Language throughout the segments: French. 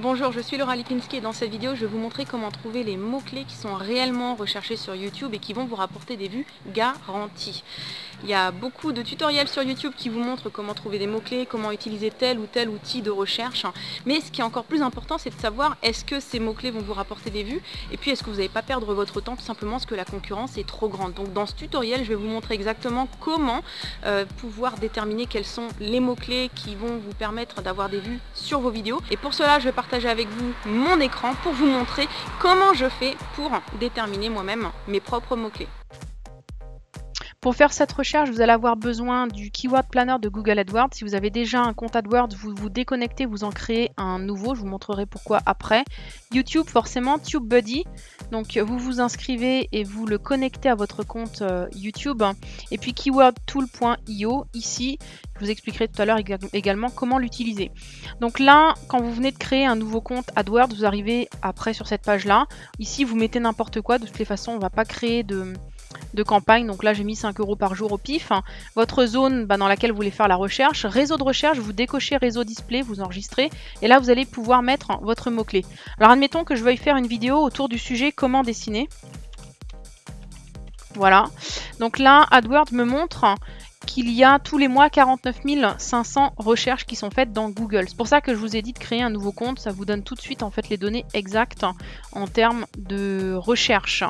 Bonjour, je suis Laura Lipinski et dans cette vidéo, je vais vous montrer comment trouver les mots-clés qui sont réellement recherchés sur YouTube et qui vont vous rapporter des vues garanties. Il y a beaucoup de tutoriels sur YouTube qui vous montrent comment trouver des mots-clés, comment utiliser tel ou tel outil de recherche. Mais ce qui est encore plus important, c'est de savoir est-ce que ces mots-clés vont vous rapporter des vues et puis est-ce que vous n'allez pas perdre votre temps tout simplement parce que la concurrence est trop grande. Donc dans ce tutoriel, je vais vous montrer exactement comment pouvoir déterminer quels sont les mots-clés qui vont vous permettre d'avoir des vues sur vos vidéos. Et pour cela, je vais partager avec vous mon écran pour vous montrer comment je fais pour déterminer moi-même mes propres mots-clés. Pour faire cette recherche, vous allez avoir besoin du Keyword Planner de Google AdWords. Si vous avez déjà un compte AdWords, vous vous déconnectez, vous en créez un nouveau. Je vous montrerai pourquoi après. YouTube, forcément, TubeBuddy. Donc vous vous inscrivez et vous le connectez à votre compte YouTube. Et puis keywordtool.io, ici, je vous expliquerai tout à l'heure également comment l'utiliser. Donc là, quand vous venez de créer un nouveau compte AdWords, vous arrivez après sur cette page-là. Ici, vous mettez n'importe quoi. De toutes les façons, on ne va pas créer de campagne, donc là j'ai mis 5 € par jour au pif. Votre zone dans laquelle vous voulez faire la recherche, réseau de recherche, vous décochez réseau display, vous enregistrez, et là vous allez pouvoir mettre votre mot-clé. Alors admettons que je veuille faire une vidéo autour du sujet comment dessiner. Voilà, donc là AdWords me montre qu'il y a tous les mois 49 500 recherches qui sont faites dans Google. C'est pour ça que je vous ai dit de créer un nouveau compte, ça vous donne tout de suite en fait les données exactes en termes de recherche.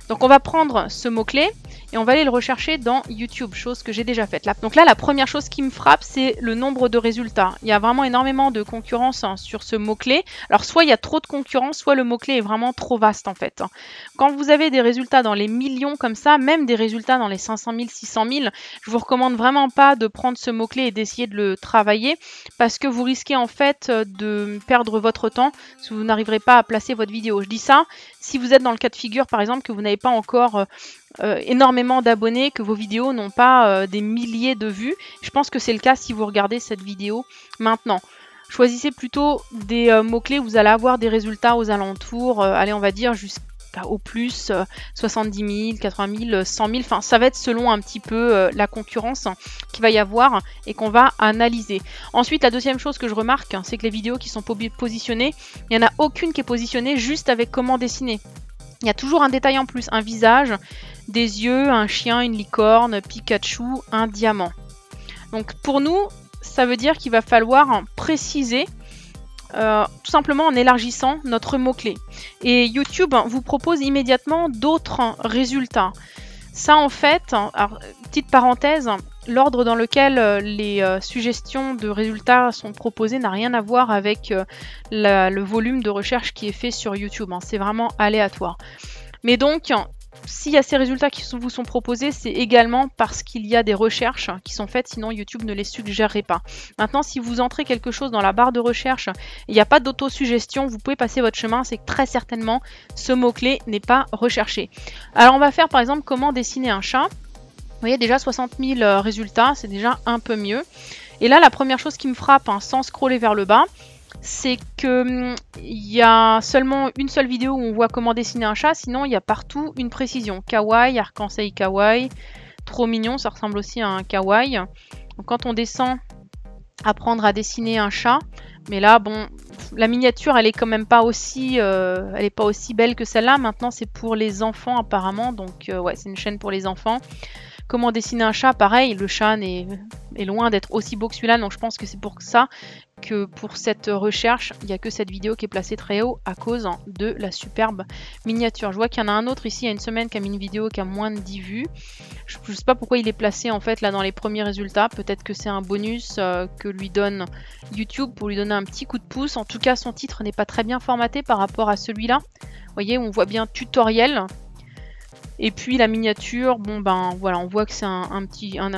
Donc on va prendre ce mot-clé et on va aller le rechercher dans YouTube, chose que j'ai déjà faite. Donc là, la première chose qui me frappe, c'est le nombre de résultats. Il y a vraiment énormément de concurrence sur ce mot-clé. Alors soit il y a trop de concurrence, soit le mot-clé est vraiment trop vaste en fait. Quand vous avez des résultats dans les millions comme ça, même des résultats dans les 500 000, 600 000, je vous recommande vraiment pas de prendre ce mot-clé et d'essayer de le travailler parce que vous risquez en fait de perdre votre temps si vous n'arriverez pas à placer votre vidéo. Je dis ça si vous êtes dans le cas de figure par exemple que vous n'avez pas encore énormément d'abonnés, que vos vidéos n'ont pas des milliers de vues. Je pense que c'est le cas si vous regardez cette vidéo maintenant. Choisissez plutôt des mots-clés où vous allez avoir des résultats aux alentours, allez on va dire jusqu'au plus 70 000, 80 000, 100 000, enfin ça va être selon un petit peu la concurrence qu'il va y avoir et qu'on va analyser. Ensuite la deuxième chose que je remarque, c'est que les vidéos qui sont positionnées, il n'y en a aucune qui est positionnée juste avec comment dessiner. Il y a toujours un détail en plus, un visage, des yeux, un chien, une licorne, Pikachu, un diamant. Donc pour nous, ça veut dire qu'il va falloir préciser tout simplement en élargissant notre mot-clé. Et YouTube vous propose immédiatement d'autres résultats. Ça en fait, alors, petite parenthèse, l'ordre dans lequel les suggestions de résultats sont proposées n'a rien à voir avec le volume de recherche qui est fait sur YouTube. Hein. C'est vraiment aléatoire. Mais donc, s'il y a ces résultats qui vous sont proposés, c'est également parce qu'il y a des recherches qui sont faites, sinon YouTube ne les suggérerait pas. Maintenant, si vous entrez quelque chose dans la barre de recherche, il n'y a pas d'autosuggestion, vous pouvez passer votre chemin, c'est que très certainement, ce mot-clé n'est pas recherché. Alors, on va faire par exemple comment dessiner un chat. Vous voyez déjà 60 000 résultats, c'est déjà un peu mieux. Et là, la première chose qui me frappe, hein, sans scroller vers le bas, c'est qu'il y a seulement une seule vidéo où on voit comment dessiner un chat, sinon il y a partout une précision. Kawaii, arc-en-ciel kawaii, trop mignon, ça ressemble aussi à un kawaii. Donc quand on descend, apprendre à dessiner un chat, mais là, bon, la miniature, elle est quand même pas aussi, belle que celle-là. Maintenant, c'est pour les enfants apparemment, donc ouais, c'est une chaîne pour les enfants. Comment dessiner un chat, pareil, le chat est loin d'être aussi beau que celui-là, donc je pense que c'est pour ça que pour cette recherche, il n'y a que cette vidéo qui est placée très haut à cause de la superbe miniature. Je vois qu'il y en a un autre ici, il y a une semaine, qui a mis une vidéo qui a moins de 10 vues. Je ne sais pas pourquoi il est placé en fait là dans les premiers résultats, peut-être que c'est un bonus que lui donne YouTube pour lui donner un petit coup de pouce. En tout cas, son titre n'est pas très bien formaté par rapport à celui-là. Vous voyez, on voit bien tutoriel. Et puis la miniature, bon ben voilà, on voit que c'est un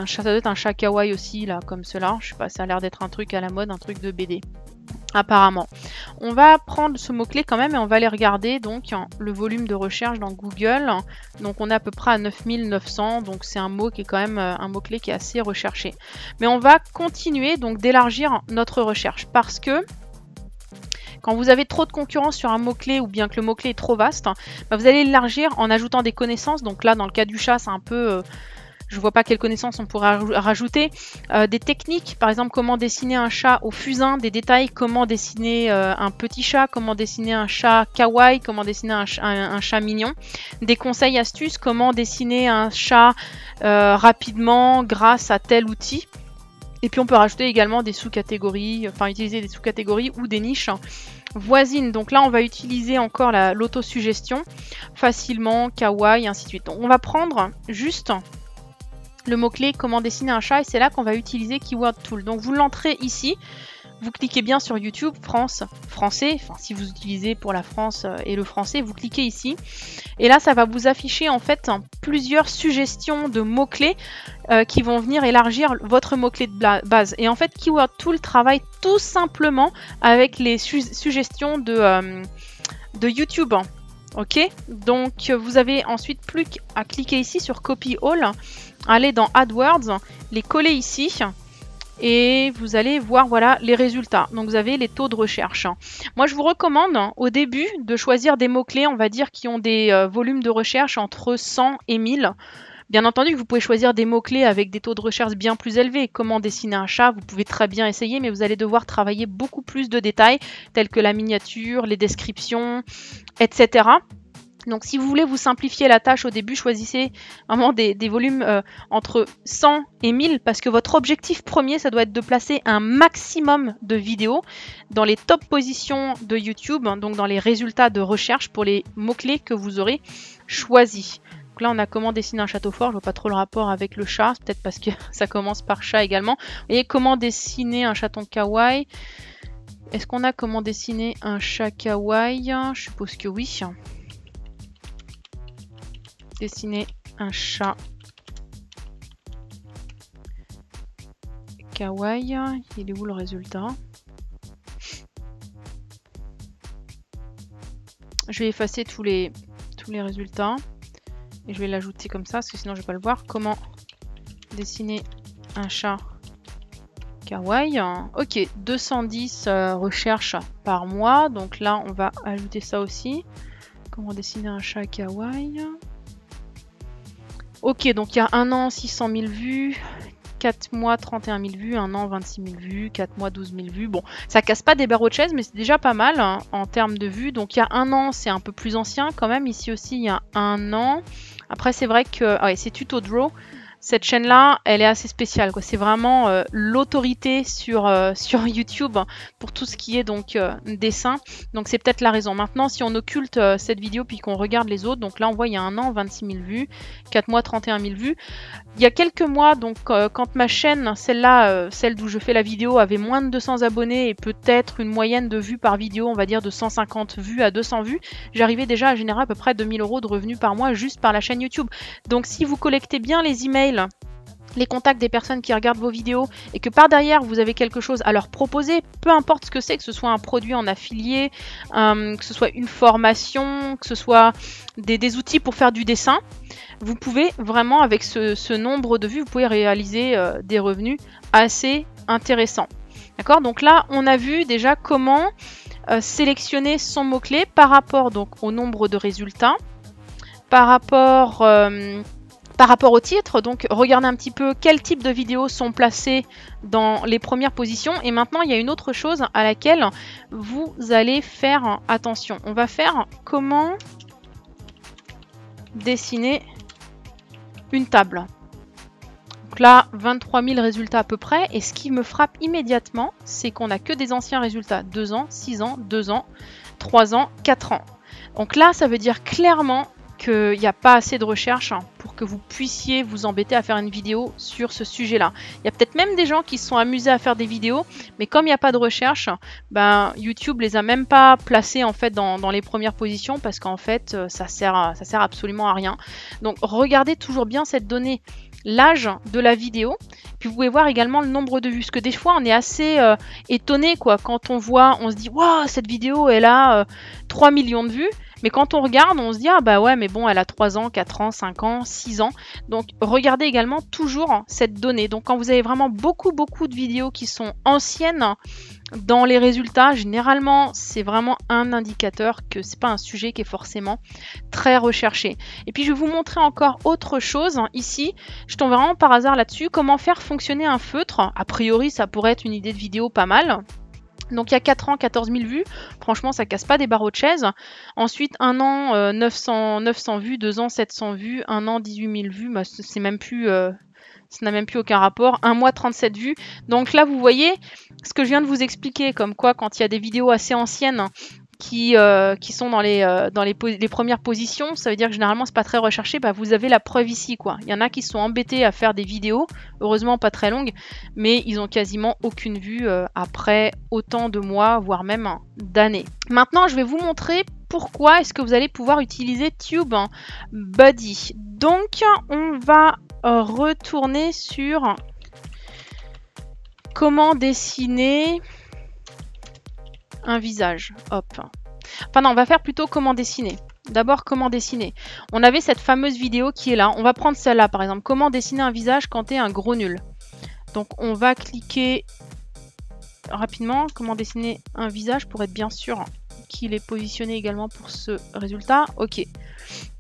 chat, ça doit être un chat kawaii aussi, là, comme cela. Je sais pas, ça a l'air d'être un truc à la mode, un truc de BD, apparemment. On va prendre ce mot-clé quand même et on va aller regarder donc le volume de recherche dans Google. Donc on est à peu près à 9900, donc c'est un mot qui est quand même un mot-clé qui est assez recherché. Mais on va continuer donc d'élargir notre recherche parce que quand vous avez trop de concurrence sur un mot-clé ou bien que le mot-clé est trop vaste, bah vous allez l'élargir en ajoutant des connaissances. Donc là, dans le cas du chat, c'est un peu Je vois pas quelles connaissances on pourrait rajouter. Des techniques, par exemple comment dessiner un chat au fusain, des détails, comment dessiner un petit chat, comment dessiner un chat kawaii, comment dessiner un chat mignon. Des conseils, astuces, comment dessiner un chat rapidement grâce à tel outil. Et puis on peut rajouter également des sous-catégories, enfin utiliser des sous-catégories ou des niches voisines. Donc là on va utiliser encore l'autosuggestion, facilement, kawaii, ainsi de suite. Donc on va prendre juste le mot-clé comment dessiner un chat et c'est là qu'on va utiliser Keyword Tool. Donc vous l'entrez ici, vous cliquez bien sur YouTube, France, français, enfin si vous utilisez pour la France et le français, vous cliquez ici. Et là ça va vous afficher en fait plusieurs suggestions de mots-clés qui vont venir élargir votre mot-clé de base. Et en fait Keyword Tool travaille tout simplement avec les suggestions de YouTube. Ok, donc vous avez ensuite plus qu'à cliquer ici sur Copy All, aller dans AdWords, les coller ici et vous allez voir voilà les résultats. Donc vous avez les taux de recherche. Moi je vous recommande au début de choisir des mots-clés, on va dire, qui ont des volumes de recherche entre 100 et 1000. Bien entendu, vous pouvez choisir des mots-clés avec des taux de recherche bien plus élevés. Comment dessiner un chat, vous pouvez très bien essayer, mais vous allez devoir travailler beaucoup plus de détails, tels que la miniature, les descriptions, etc. Donc si vous voulez vous simplifier la tâche au début, choisissez vraiment des volumes entre 100 et 1000 parce que votre objectif premier, ça doit être de placer un maximum de vidéos dans les top positions de YouTube, donc dans les résultats de recherche pour les mots-clés que vous aurez choisis. Donc là, on a comment dessiner un château fort. Je vois pas trop le rapport avec le chat, peut-être parce que ça commence par chat également. Et comment dessiner un chaton kawaii. Est-ce qu'on a comment dessiner un chat kawaii? Je suppose que oui. Dessiner un chat kawaii. Il est où le résultat? Je vais effacer tous les résultats. Et je vais l'ajouter comme ça, parce que sinon je ne vais pas le voir. Comment dessiner un chat kawaii. Ok, 210 recherches par mois. Donc là, on va ajouter ça aussi. Comment dessiner un chat kawaii. Ok, donc il y a un an, 600 000 vues. 4 mois, 31 000 vues. 1 an, 26 000 vues. 4 mois, 12 000 vues. Bon, ça casse pas des barreaux de chaise, mais c'est déjà pas mal hein, en termes de vues. Donc il y a un an, c'est un peu plus ancien quand même. Ici aussi, il y a un an. Après, c'est vrai que ouais, c'est Tuto Draw. Cette chaîne-là, elle est assez spéciale. C'est vraiment l'autorité sur YouTube pour tout ce qui est donc dessin. Donc c'est peut-être la raison. Maintenant, si on occulte cette vidéo puis qu'on regarde les autres, donc là on voit il y a un an 26 000 vues, 4 mois 31 000 vues. Il y a quelques mois, donc quand ma chaîne, celle-là, celle d'où je fais la vidéo, avait moins de 200 abonnés et peut-être une moyenne de vues par vidéo, on va dire de 150 vues à 200 vues, j'arrivais déjà à générer à peu près 2000 € de revenus par mois juste par la chaîne YouTube. Donc si vous collectez bien les emails, les contacts des personnes qui regardent vos vidéos et que par derrière vous avez quelque chose à leur proposer, peu importe ce que c'est, que ce soit un produit en affilié, que ce soit une formation, que ce soit des outils pour faire du dessin, vous pouvez vraiment avec ce nombre de vues, vous pouvez réaliser des revenus assez intéressants. D'accord? Donc là, on a vu déjà comment sélectionner son mot-clé par rapport donc au nombre de résultats, par rapport au titre, donc regardez un petit peu quel type de vidéos sont placées dans les premières positions. Et maintenant, il y a une autre chose à laquelle vous allez faire attention. On va faire comment dessiner une table. Donc là, 23 000 résultats à peu près. Et ce qui me frappe immédiatement, c'est qu'on n'a que des anciens résultats. 2 ans, 6 ans, 2 ans, 3 ans, 4 ans. Donc là, ça veut dire clairement qu'il n'y a pas assez de recherche pour que vous puissiez vous embêter à faire une vidéo sur ce sujet-là. Il y a peut-être même des gens qui se sont amusés à faire des vidéos, mais comme il n'y a pas de recherche, ben, YouTube les a même pas placés en fait dans les premières positions parce qu'en fait ça sert absolument à rien. Donc regardez toujours bien cette donnée, l'âge de la vidéo, puis vous pouvez voir également le nombre de vues, parce que des fois on est assez étonné quoi, quand on voit, on se dit waouh, cette vidéo elle a 3 millions de vues. Mais quand on regarde, on se dit, ah bah ouais, mais bon, elle a 3 ans, 4 ans, 5 ans, 6 ans. Donc, regardez également toujours cette donnée. Donc, quand vous avez vraiment beaucoup de vidéos qui sont anciennes, dans les résultats, généralement, c'est vraiment un indicateur que c'est pas un sujet qui est forcément très recherché. Et puis, je vais vous montrer encore autre chose. Ici, je tombe vraiment par hasard là-dessus. Comment faire fonctionner un feutre. A priori, ça pourrait être une idée de vidéo pas mal. Donc il y a 4 ans, 14 000 vues. Franchement, ça casse pas des barreaux de chaise. Ensuite, 1 an, 900 vues. 2 ans, 700 vues. 1 an, 18 000 vues. Bah, c'est même plus... ça n'a même plus aucun rapport. 1 mois, 37 vues. Donc là, vous voyez ce que je viens de vous expliquer. Comme quoi, quand il y a des vidéos assez anciennes qui sont dans les premières positions, ça veut dire que généralement, c'est pas très recherché. Bah, vous avez la preuve ici, quoi. Il y en a qui se sont embêtés à faire des vidéos. Heureusement, pas très longues. Mais ils ont quasiment aucune vue après autant de mois, voire même d'années. Maintenant, je vais vous montrer pourquoi est-ce que vous allez pouvoir utiliser TubeBuddy. Donc, on va retourner sur comment dessiner un visage. Hop. Enfin non, on va faire plutôt comment dessiner. D'abord, comment dessiner. On avait cette fameuse vidéo qui est là. On va prendre celle-là, par exemple. Comment dessiner un visage quand tu es un gros nul. Donc, on va cliquer rapidement. Comment dessiner un visage pour être bien sûr qu'il est positionné également pour ce résultat. Ok.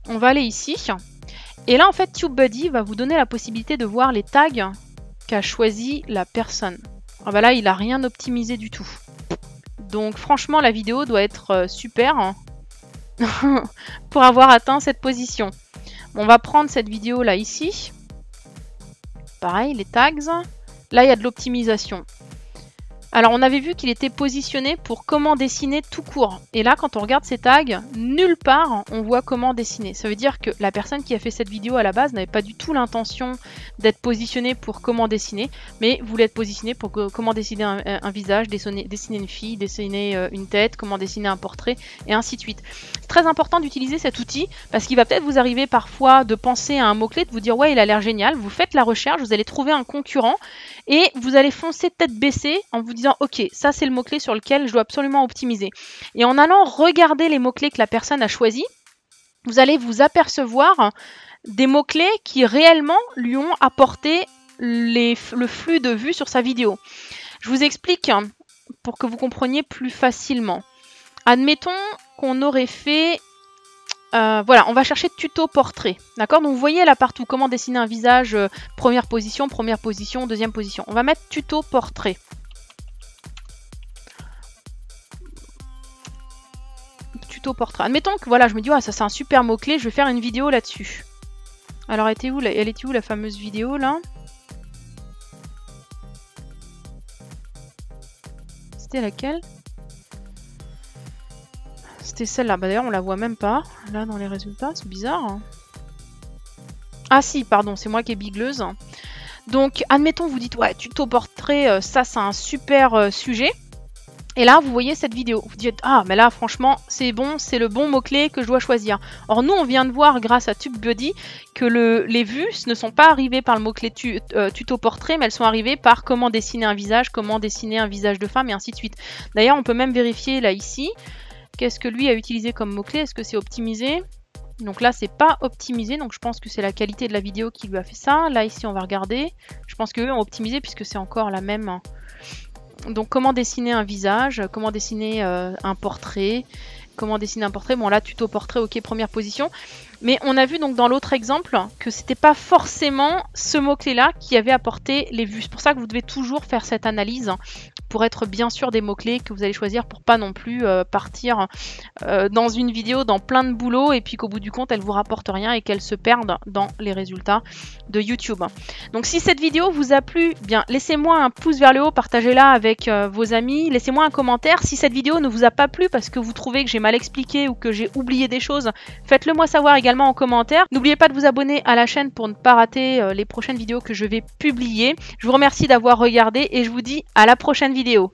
On va aller ici. Et là, en fait, TubeBuddy va vous donner la possibilité de voir les tags qu'a choisi la personne. Ah bah là, il n'a rien optimisé du tout. Donc, franchement, la vidéo doit être super pour avoir atteint cette position. On va prendre cette vidéo-là ici. Pareil, les tags. Là, il y a de l'optimisation. Alors, on avait vu qu'il était positionné pour comment dessiner tout court. Et là, quand on regarde ces tags, nulle part, on voit comment dessiner. Ça veut dire que la personne qui a fait cette vidéo à la base n'avait pas du tout l'intention d'être positionnée pour comment dessiner, mais voulait être positionnée pour comment dessiner un visage, dessiner une fille, dessiner une tête, comment dessiner un portrait, et ainsi de suite. C'est très important d'utiliser cet outil, parce qu'il va peut-être vous arriver parfois de penser à un mot-clé, de vous dire « ouais, il a l'air génial », vous faites la recherche, vous allez trouver un concurrent, et vous allez foncer tête baissée en vous disant « ok, ça c'est le mot-clé sur lequel je dois absolument optimiser ». Et en allant regarder les mots-clés que la personne a choisis, vous allez vous apercevoir des mots-clés qui réellement lui ont apporté le flux de vues sur sa vidéo. Je vous explique pour que vous compreniez plus facilement. Admettons qu'on aurait fait... voilà, on va chercher tuto portrait, d'accord? Donc vous voyez là partout, comment dessiner un visage, première position, deuxième position. On va mettre tuto portrait. Tuto portrait. Admettons que voilà, je me dis, ah, ça c'est un super mot-clé, je vais faire une vidéo là-dessus. Alors, elle était où la fameuse vidéo là? C'était laquelle? C'était celle-là. Bah, d'ailleurs, on la voit même pas. Là, dans les résultats, c'est bizarre. Hein. Ah si, pardon, c'est moi qui est bigleuse. Donc, admettons, vous dites, ouais, tuto portrait, ça, c'est un super sujet. Et là, vous voyez cette vidéo. Vous dites, ah, mais là, franchement, c'est bon, c'est le bon mot-clé que je dois choisir. Or, nous, on vient de voir, grâce à TubeBuddy, que les vues ne sont pas arrivées par le mot-clé tuto portrait, mais elles sont arrivées par comment dessiner un visage de femme, et ainsi de suite. D'ailleurs, on peut même vérifier, là, ici, qu'est-ce que lui a utilisé comme mot-clé. Est-ce que c'est optimisé? Donc là, c'est pas optimisé, donc je pense que c'est la qualité de la vidéo qui lui a fait ça. Là, ici, on va regarder. Je pense qu'eux ont optimisé, puisque c'est encore la même... Donc, comment dessiner un visage, comment dessiner un portrait, bon là, tuto portrait, ok, première position. Mais on a vu donc dans l'autre exemple que c'était pas forcément ce mot-clé-là qui avait apporté les vues. C'est pour ça que vous devez toujours faire cette analyse pour être bien sûr des mots-clés que vous allez choisir pour pas non plus partir dans une vidéo dans plein de boulot et puis qu'au bout du compte, elle vous rapporte rien et qu'elle se perde dans les résultats de YouTube. Donc si cette vidéo vous a plu, bien laissez-moi un pouce vers le haut, partagez-la avec vos amis, laissez-moi un commentaire. Si cette vidéo ne vous a pas plu parce que vous trouvez que j'ai mal expliqué ou que j'ai oublié des choses, faites-le moi savoir également en commentaire. N'oubliez pas de vous abonner à la chaîne pour ne pas rater les prochaines vidéos que je vais publier. Je vous remercie d'avoir regardé et je vous dis à la prochaine vidéo.